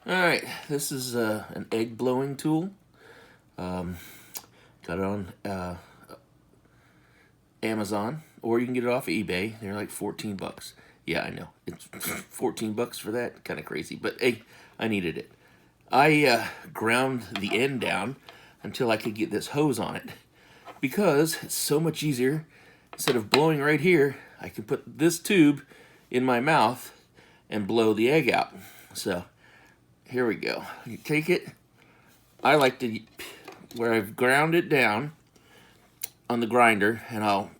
Alright, this is an egg blowing tool. Got it on Amazon, or you can get it off of eBay. They're like 14 bucks. Yeah, I know. It's 14 bucks for that. Kind of crazy, but hey, I needed it. I ground the end down until I could get this hose on it, because it's so much easier. Instead of blowing right here, I can put this tube in my mouth and blow the egg out. So here we go. You take it. I like to, where I've ground it down on the grinder, and I'll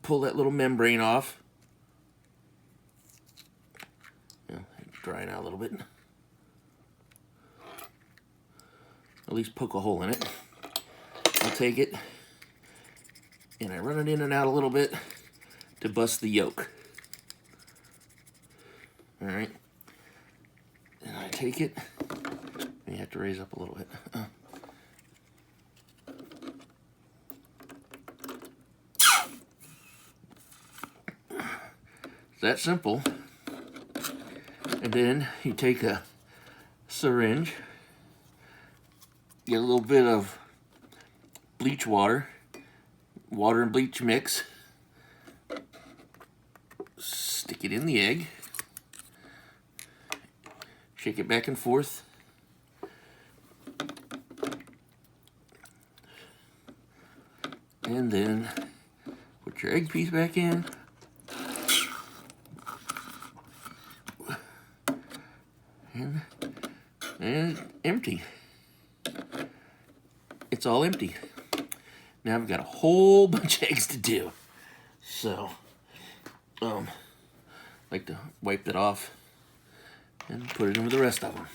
pull that little membrane off. Drying out a little bit. At least poke a hole in it. I'll take it and I run it in and out a little bit to bust the yolk. Alright. And I take it. You have to raise up a little bit. It's that simple. And then you take a syringe, get a little bit of bleach water and bleach mix, stick it in the egg, shake it back and forth, and then put your egg piece back in. And empty. It's all empty. Now I've got a whole bunch of eggs to do. So, like to wipe it off and put it in with the rest of them.